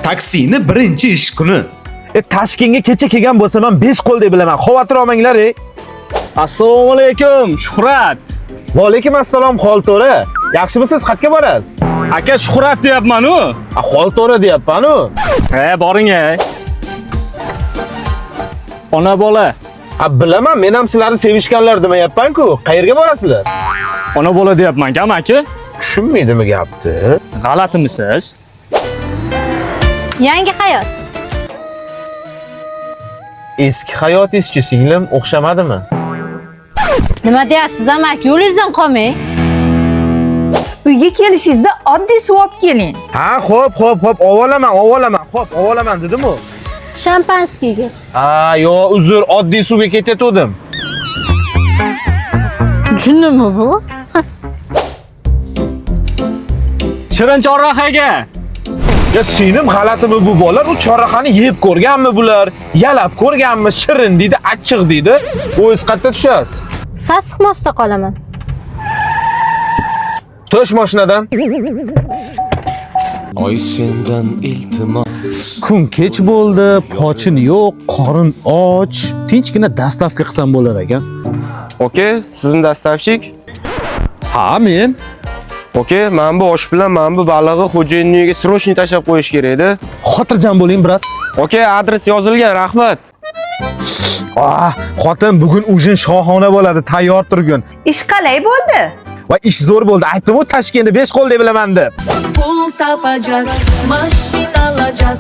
taksini birinchi ish kuni. Toshkentga kecha kelgan bo'lsam ham 5 qo'l deb bilaman. Xavotir olmanglar. Assalomu alaykum, Shuhrat. Va alaykum assalom Xolto'ra. Yaxshimisiz? Qayerga borasiz? Aka Shuhrat deyapman-ku. Xolto'ra deyapman-ku. Boring Ona bola. Bilaman, men ham sizlarni sevishganlar demayapman-ku. Qayerga borasizlar? Ona bola deyapman-ku, aka. Tushunmaydimi gapni? G'alatimisiz? Yangi hayot. Eski hayotingizchi singlim o'xshamadimi? Nima deyapsiz, amaki? Yo'lingizdan qolmang. Uyga kelishingizda oddiy suv olib keling. Ha, xo'p, ovolaman. Xo'p, ovolaman dedim-ku. Shampanskiyga. Yo, uzr, oddiy suvga ketayotdim. Tushundimmi bu? Shirin chorrahaga. Ya singlim g'alatimi bu bola? Bu chorrahani yeb ko'rganmi bular? Yalab ko'rganmi? Shirin deydi, achchiq deydi. O'z qayerda tushasiz? Sassiq mosda qolaman. Tush mashinadan. Oy sendan iltimos. Kun kech bo'ldi, pochin yo'q, qorin och. Tinchgina dastavka qilsam bo'lar ekan. Okey, sizin dastavshik? Ha, men. Okey, men bu osh bilan men bu balig'i xo'jayinning uyiga srochniy tashab qo'yish kerak edi. Xotirjam bo'ling, brat. Okey, adres yozilgan, rahmat. Xotin bugun ujin shohona bo'ladi, tayyor turgun. Ish qalay bo'ldi? Va ish zo'r bo'ldi. Aytdim-ku, Toshkentda 5 qo'l deb bilaman deb. Pul tapacak, mashina alacak,